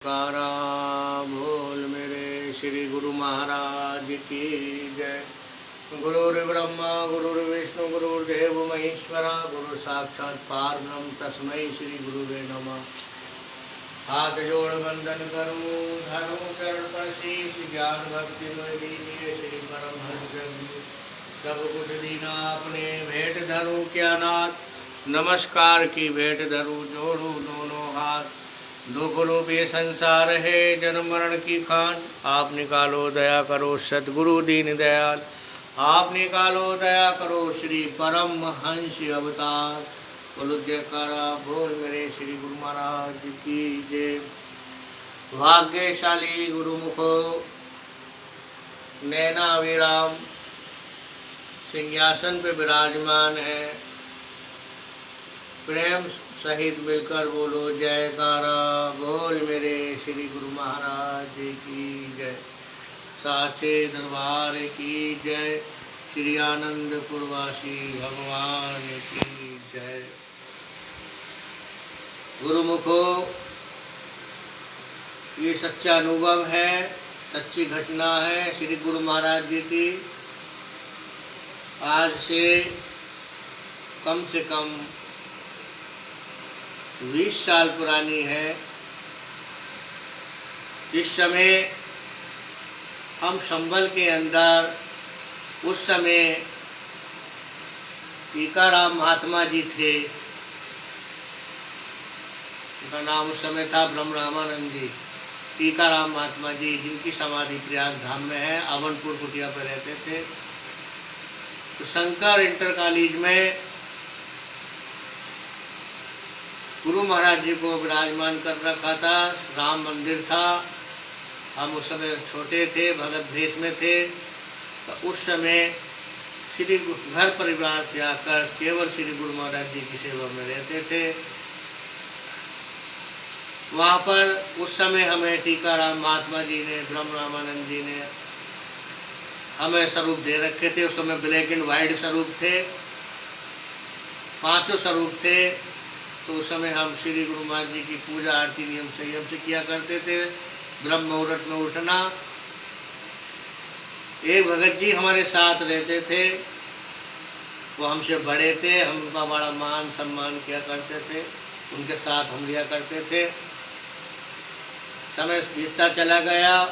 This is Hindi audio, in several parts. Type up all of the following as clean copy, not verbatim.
कारा बोल मेरे श्री गुरु महाराज की जय। गुरुर्ब्रह्मा गुरुर्विष्णु गुरुर्देव महेश्वरा गुरु साक्षात पारब्रह्म तस्मै श्री गुरुवे नमः। हाथ जोड़ वंदन करूं धरूं चरण पर शीश ज्ञान भक्ति में दीजिए श्री परमहंस जगद्गुरु। सब कुछ दीना अपने भेंट धरूं क्या नाथ, नमस्कार की भेंट धरूं जोड़ूं दोनों हाथ। दुख रूप ये संसार है जन्म मरण की खान, आप निकालो दया करो सतगुरु दीन दयाल। आप निकालो दया करो श्री परम हंस अवतार। बोलो जयकारा बोल मेरे श्री गुरु महाराज की जय। भाग्यशाली गुरुमुखो नैना विराम सिंहासन पे विराजमान है, प्रेम सहित मिलकर बोलो जयकारा बोल मेरे श्री गुरु महाराज की जय। साचे दरबार की जय, श्री आनंदपुरवासी भगवान की जय। गुरुमुखो ये सच्चा अनुभव है, सच्ची घटना है श्री गुरु महाराज जी की। आज से कम 20 साल पुरानी है। जिस समय हम संभल के अंदर, उस समय टीकाराम महात्मा जी थे, उनका नाम उस समय था ब्रह्म रामानंद जी। टीकाराम महात्मा जी जिनकी समाधि प्रयाग धाम में है, अवनपुर कुटिया पर रहते थे। तो शंकर इंटर कॉलेज में गुरु महाराज जी को विराजमान कर रखा था, राम मंदिर था। हम उस समय छोटे थे, भगत भेष में थे। तो उस समय श्री घर परिवार त्याग कर केवल श्री गुरु महाराज जी की सेवा में रहते थे। वहाँ पर उस समय हमें टीकाराम महात्मा जी ने, ब्रह्म रामानंद जी ने हमें स्वरूप दे रखे थे। उस समय ब्लैक एंड वाइट स्वरूप थे, 5 स्वरूप थे। तो उस समय हम श्री गुरु महाराज जी की पूजा आरती नियम संयम से किया करते थे। ब्रह्म मुहूर्त में उठना। एक भगत जी हमारे साथ रहते थे, वो हमसे बड़े थे, हम उनका बड़ा मान सम्मान किया करते थे, उनके साथ हम लिया करते थे। समय बीतता चला गया,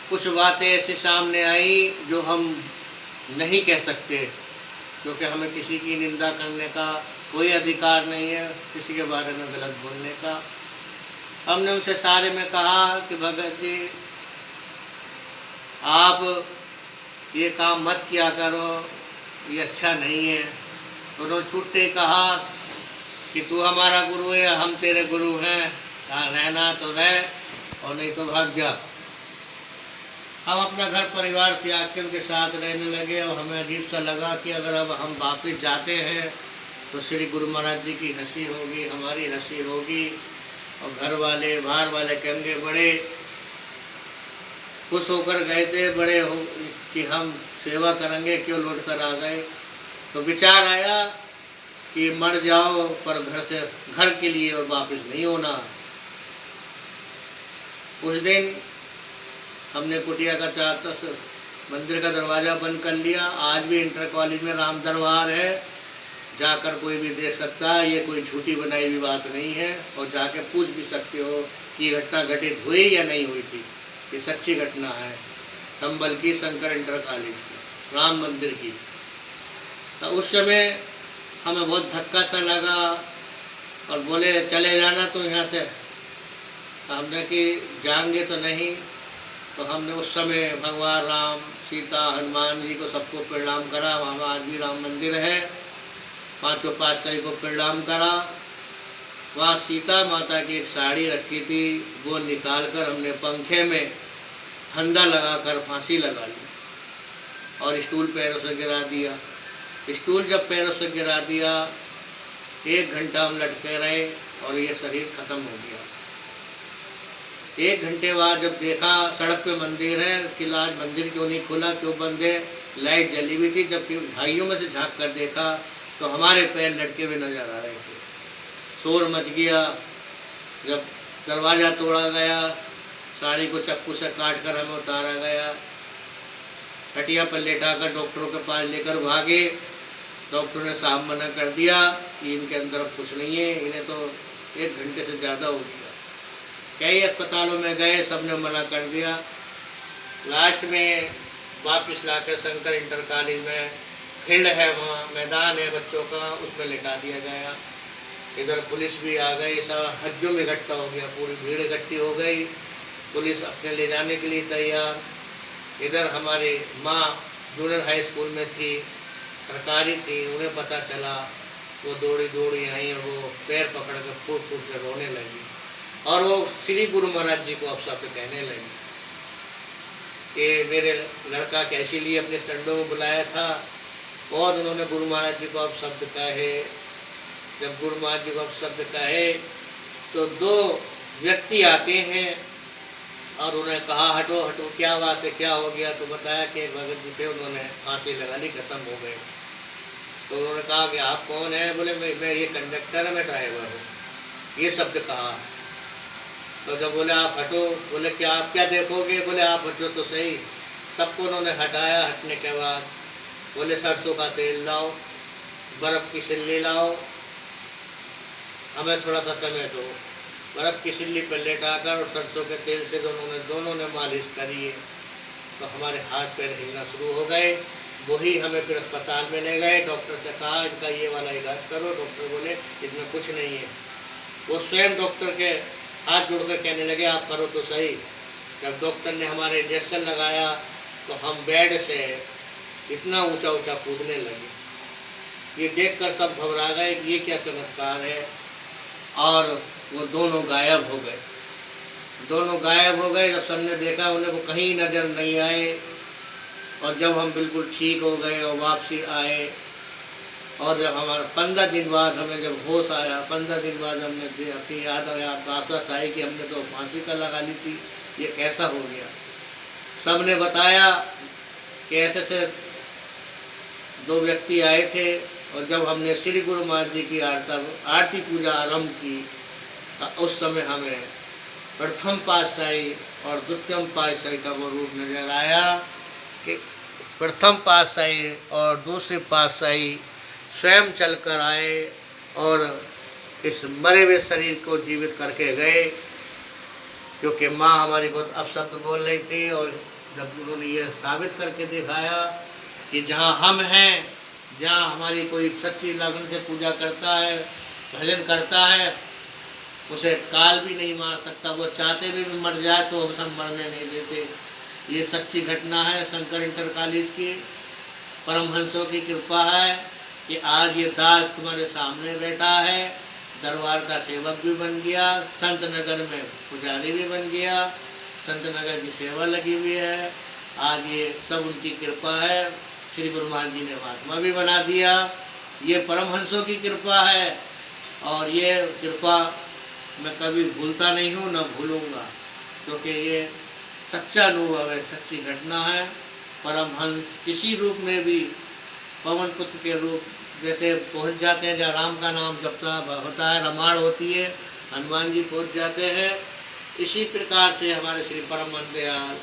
कुछ बातें ऐसी सामने आई जो हम नहीं कह सकते, क्योंकि हमें किसी की निंदा करने का कोई अधिकार नहीं है, किसी के बारे में गलत बोलने का। हमने उनसे सारे में कहा कि भगत जी आप ये काम मत किया करो, ये अच्छा नहीं है। तो उन्होंने छूटते कहा कि तू हमारा गुरु है, हम तेरे गुरु हैं, रहना तो रह और नहीं तो भाग जा। हम अपना घर परिवार त्याग के उनके साथ रहने लगे। और हमें अजीब सा लगा कि अगर अब हम वापस जाते हैं तो श्री गुरु महाराज जी की हंसी होगी, हमारी हंसी होगी, और घर वाले बाहर वाले कहेंगे बड़े खुश होकर गए थे, बड़े हो कि हम सेवा करेंगे, क्यों लौट कर आ गए। तो विचार आया कि मर जाओ पर घर के लिए और वापस नहीं होना। उस दिन हमने कुटिया का मंदिर का दरवाज़ा बंद कर लिया। आज भी इंटर कॉलेज में राम दरबार है, जाकर कोई भी देख सकता है। ये कोई झूठी बनाई हुई बात नहीं है, और जाके पूछ भी सकते हो कि ये घटना घटित हुई या नहीं हुई थी। ये सच्ची घटना है, संभल की शंकर इंटर कॉलेज की, राम मंदिर की। तो उस समय हमें बहुत धक्का सा लगा और बोले चले जाना तो यहाँ से। हमने कि जाएंगे तो नहीं। तो हमने उस समय भगवान राम, सीता, हनुमान जी को सबको प्रणाम करा। वहाँ आज भी राम मंदिर है, 5 पातशाही को प्रणाम करा। वहाँ सीता माता की एक साड़ी रखी थी, वो निकाल कर हमने पंखे में फंदा लगाकर फांसी लगा ली और स्टूल पैरों से गिरा दिया। स्टूल जब पैरों से गिरा दिया, 1 घंटा हम लटके रहे और ये शरीर खत्म हो गया। 1 घंटे बाद जब देखा सड़क पे मंदिर है, कि आज मंदिर क्यों नहीं खुला, क्यों बंद है, लाइट जली हुई थी। जब ढाइयों में से झांक कर देखा तो हमारे पैर लटके हुए नजर आ रहे थे। शोर मच गया। जब दरवाज़ा तोड़ा गया, साड़ी को चक्कू से काट कर हमें उतारा गया, खटिया पर लेटाकर डॉक्टरों के पास लेकर भागे। डॉक्टर ने साफ मना कर दिया कि इनके अंदर अब कुछ नहीं है, इन्हें तो 1 घंटे से ज़्यादा हो गया। कई अस्पतालों में गए, सब ने मना कर दिया। लास्ट में वापस लाकर शंकर इंटर कॉलेज में फील्ड है, वहाँ मैदान है बच्चों का, उसमें लेटा दिया गया। इधर पुलिस भी आ गई, सब हज्जों में इकट्ठा हो गया, पूरी भीड़ इकट्ठी हो गई, पुलिस अपने ले जाने के लिए तैयार। इधर हमारी माँ जूनियर हाई स्कूल में थी, सरकारी थी, उन्हें पता चला, वो दौड़ी दौड़ी आई और वो पैर पकड़ कर फूट फूट कर रोने लगी और वो श्री गुरु महाराज जी को अपशब्द कहने लगी कि मेरे लड़का के इसीलिए अपने स्टैंडों में बुलाया था। और उन्होंने गुरु महाराज जी को अपशब्द कहे। जब गुरु महाराज जी को अपशब्द कहे तो 2 व्यक्ति आते हैं और उन्हें कहा हटो हटो, क्या बात है, क्या हो गया? तो बताया कि भगत जी थे, उन्होंने फांसी लगा ली, खत्म हो गए। तो उन्होंने कहा कि आप कौन है? बोले मैं ये कंडक्टर है, मैं ड्राइवर हूँ, ये शब्द कहा। तो जब बोले आप हटो, बोले क्या आप क्या देखोगे? बोले आप हटो तो सही। सबको उन्होंने हटाया। हटने के बाद बोले सरसों का तेल लाओ, बर्फ़ की सिल्ली लाओ, हमें थोड़ा सा समय दो। बर्फ़ की सिल्ली पर लेटाकर और सरसों के तेल से दोनों ने मालिश करी है। तो हमारे हाथ पैर हिलना शुरू हो गए। वही हमें फिर अस्पताल में ले गए, डॉक्टर से कहा इनका ये वाला इलाज करो। डॉक्टर बोले इसमें कुछ नहीं है। वो स्वयं डॉक्टर के हाथ जोड़कर कहने लगे आप करो तो सही। जब डॉक्टर ने हमारे इंजेक्शन लगाया तो हम बेड से इतना ऊंचा ऊंचा कूदने लगे। ये देखकर सब घबरा गए कि ये क्या चमत्कार है। और वो दोनों गायब हो गए। दोनों गायब हो गए। जब सबने देखा उन्हें वो कहीं नज़र नहीं आए। और जब हम बिल्कुल ठीक हो गए और वापसी आए और जब हमारा 15 दिन बाद हमें जब होश आया, 15 दिन बाद हमने अपनी याद वापस आई कि हमने तो फांसी का लगा ली थी, ये कैसा हो गया। सब ने बताया कि ऐसे से 2 व्यक्ति आए थे और जब हमने श्री गुरु महाराज जी की आरती पूजा आरंभ की तो उस समय हमें प्रथम पातशाही और द्वितीय पातशाही का वो रूप नजर आया कि प्रथम पातशाही और दूसरे पातशाही स्वयं चलकर आए और इस मरे हुए शरीर को जीवित करके गए। क्योंकि माँ हमारी बहुत अपशब्द बोल रही थी और जब उन्होंने ये साबित करके दिखाया कि जहाँ हम हैं, जहाँ हमारी कोई सच्ची लगन से पूजा करता है, भजन करता है, उसे काल भी नहीं मार सकता। वो चाहते भी मर जाए तो हम सब मरने नहीं देते। ये सच्ची घटना है शंकर इंटर कॉलेज की। परमहंसों की कृपा है कि आज ये दास तुम्हारे सामने बैठा है, दरबार का सेवक भी बन गया, संत नगर में पुजारी भी बन गया, संत नगर की सेवा लगी हुई है। आज ये सब उनकी कृपा है। श्री गुरु महाराज जी ने महात्मा भी बना दिया। ये परमहंसों की कृपा है और ये कृपा मैं कभी भूलता नहीं हूँ, न भूलूँगा, क्योंकि ये सच्चा अनुभव है, सच्ची घटना है। परमहंस किसी रूप में भी पवन पुत्र के रूप जैसे पहुँच जाते हैं, जहाँ राम का नाम जपता होता है, रामायण होती है, हनुमान जी पहुँच जाते हैं। इसी प्रकार से हमारे श्री परमहंस दयाल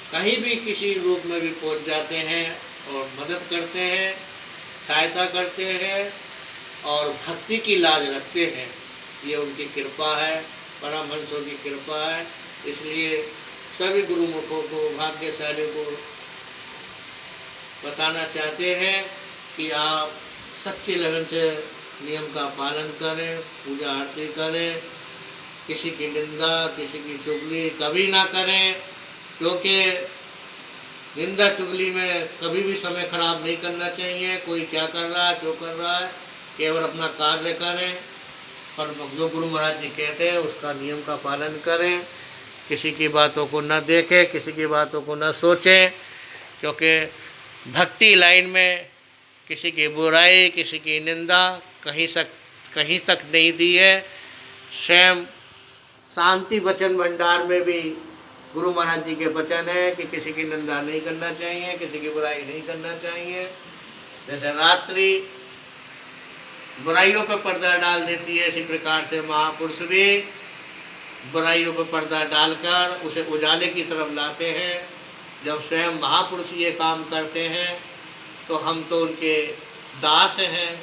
कहीं भी किसी रूप में भी पहुँच जाते हैं और मदद करते हैं, सहायता करते हैं और भक्ति की लाज रखते हैं। ये उनकी कृपा है, परमहंसों की कृपा है। इसलिए सभी गुरुमुखों को, भाग्यशालियों को बताना चाहते हैं कि आप सच्ची लगन से नियम का पालन करें, पूजा आरती करें, किसी की निंदा, किसी की चुगली कभी ना करें, क्योंकि निंदा चुगली में कभी भी समय खराब नहीं करना चाहिए। कोई क्या कर रहा है, क्यों कर रहा है, केवल अपना कार्य करें। पर जो गुरु महाराज जी कहते हैं उसका नियम का पालन करें, किसी की बातों को न देखें, किसी की बातों को न सोचें, क्योंकि भक्ति लाइन में किसी की बुराई, किसी की निंदा कहीं तक नहीं दी है। स्वयं शांति वचन भंडार में भी गुरु महाराज जी के वचन है कि किसी की निंदा नहीं करना चाहिए, किसी की बुराई नहीं करना चाहिए। जैसे रात्रि बुराइयों पर पर्दा डाल देती है, इसी प्रकार से महापुरुष भी बुराइयों पर पर्दा डालकर उसे उजाले की तरफ लाते हैं। जब स्वयं महापुरुष ये काम करते हैं तो हम तो उनके दास हैं।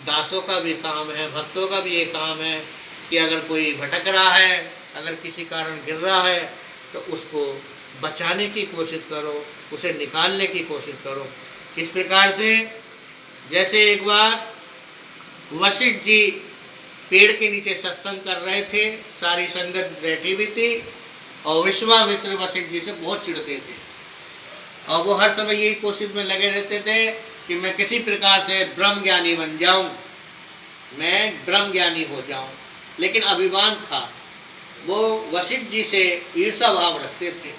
दासों का भी काम है, भक्तों का भी ये काम है कि अगर कोई भटक रहा है, अगर किसी कारण गिर रहा है तो उसको बचाने की कोशिश करो, उसे निकालने की कोशिश करो। इस प्रकार से जैसे एक बार वशिष्ठ जी पेड़ के नीचे सत्संग कर रहे थे, सारी संगत बैठी हुई थी और विश्वामित्र वशिष्ठ जी से बहुत चिढ़ते थे और वो हर समय यही कोशिश में लगे रहते थे कि मैं किसी प्रकार से ब्रह्म ज्ञानी बन जाऊं, मैं ब्रह्म ज्ञानी हो जाऊं। लेकिन अभिमान था, वो वशिष्ठ जी से ईर्षा भाव रखते थे।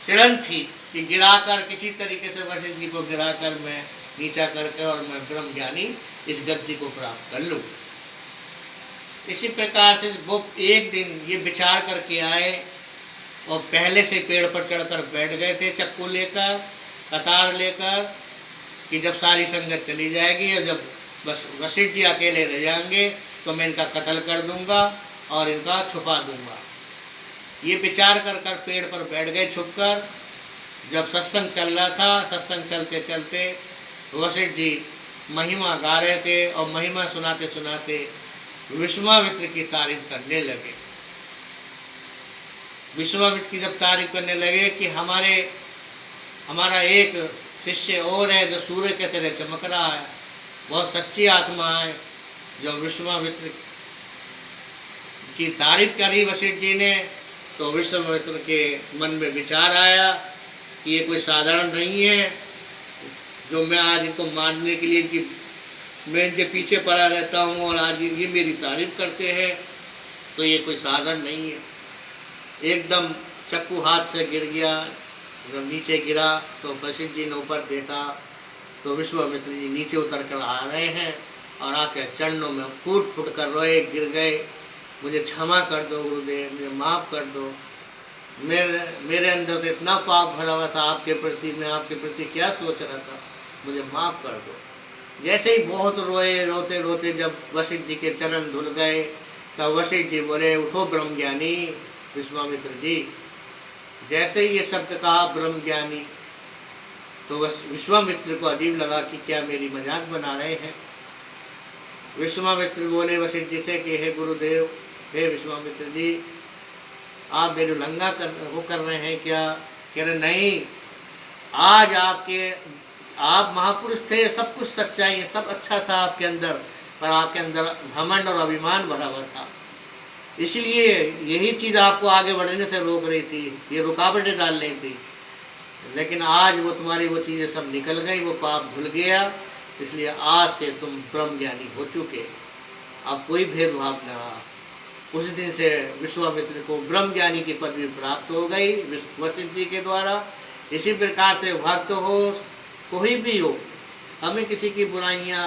चिड़न थी कि गिराकर किसी तरीके से वशिष्ठ जी को गिराकर मैं नीचा करके और मैं ब्रह्म ज्ञानी इस गद्दी को प्राप्त कर लूं। इसी प्रकार से वो एक दिन ये विचार करके आए और पहले से पेड़ पर चढ़कर बैठ गए थे, चक्कू लेकर, कतार लेकर, कि जब सारी संगत चली जाएगी और जब बस वशिष्ठ जी अकेले रह जाएंगे तो मैं इनका कत्ल कर दूंगा और इनका छुपा दूंगा। ये विचार कर कर पेड़ पर बैठ गए छुपकर। जब सत्संग चल रहा था, सत्संग चलते चलते वशिष्ठ जी महिमा गा रहे थे और महिमा सुनाते सुनाते विश्वामित्र की तारीफ करने लगे। विश्वामित्र की जब तारीफ करने लगे कि हमारा एक शिष्य और है जो सूर्य के तरह चमक रहा है, बहुत सच्ची आत्मा है, जो विश्वामित्र की तारीफ करी वशिष्ठ जी ने, तो विश्वामित्र के मन में विचार आया कि ये कोई साधारण नहीं है जो मैं आज इनको मारने के लिए मैं इनके पीछे पड़ा रहता हूँ और आज ये मेरी तारीफ करते हैं, तो ये कोई साधन नहीं है। एकदम चक्कू हाथ से गिर गया। जब नीचे गिरा तो वशिष्ठ जी ने ऊपर देखा तो विश्वामित्र जी नीचे उतर कर आ रहे हैं और आके चरणों में फूट फूट कर रोए, गिर गए। मुझे क्षमा कर दो गुरुदेव, मुझे माफ़ कर दो, मेरे अंदर तो इतना पाप भरा हुआ था आपके प्रति, मैं आपके प्रति क्या सोच रहा था, मुझे माफ़ कर दो। जैसे ही बहुत रोए, रोते रोते जब वशिष्ठ जी के चरण धुल गए तब वशिष्ठ जी बोले, उठो ब्रह्म ज्ञानी। विश्वामित्र जी जैसे ही ये शब्द कहा ब्रह्म ज्ञानी, तो विश्वामित्र को अजीब लगा कि क्या मेरी मजाक बना रहे हैं। विश्वामित्र बोले वशिष्ठ जी से कि हे गुरुदेव, हे विश्वामित्र जी, आप मेरे उल्लंघन कर रहे हैं क्या? कह रहे नहीं, आज आप महापुरुष थे, सब कुछ सच्चाई है, सब अच्छा था आपके अंदर, पर आपके अंदर घमंड और अभिमान भरा हुआ था, इसलिए यही चीज़ आपको आगे बढ़ने से रोक रही थी, ये रुकावटें डाल रही थी। लेकिन आज वो तुम्हारी वो चीज़ें सब निकल गई, वो पाप धुल गया, इसलिए आज से तुम ब्रह्म ज्ञानी हो चुके, अब कोई भेदभाव न रहा। उस दिन से विश्वामित्र को ब्रह्म ज्ञानी की पदवी प्राप्त हो गई वशिष्ठ जी के द्वारा। इसी प्रकार से भक्त हो, कोई भी हो, हमें किसी की बुराइयाँ,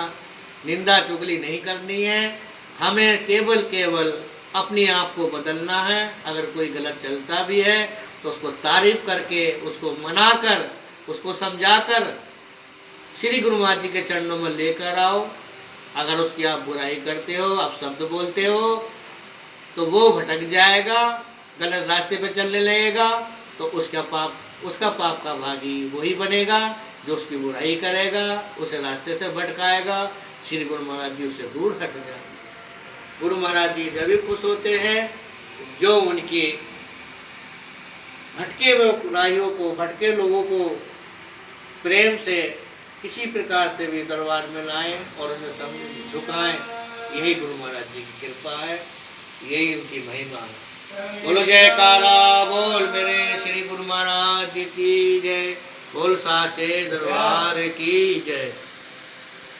निंदा चुगली नहीं करनी है। हमें केवल अपने आप को बदलना है। अगर कोई गलत चलता भी है तो उसको तारीफ करके, उसको मनाकर, उसको समझाकर श्री गुरु महाराज जी के चरणों में लेकर आओ। अगर उसकी आप बुराई करते हो, आप शब्द बोलते हो, तो वो भटक जाएगा, गलत रास्ते पे चलने लगेगा, तो उसका पाप का भागी वही बनेगा जो उसकी बुराई करेगा, उसे रास्ते से भटकाएगा। श्री गुरु महाराज जी उससे दूर हट जाएंगे। गुरु महाराज जी जब भी खुश होते हैं जो उनके भटके हुए राहियों को, भटके लोगों को प्रेम से किसी प्रकार से भी दरबार में लाएं और उन्हें समझ झुकाएं। यही गुरु महाराज जी की कृपा है, यही उनकी महिमा है। बोलो जयकारा बोल मेरे श्री गुरु महाराज जी की जय, बोल साचे दरबार की जय।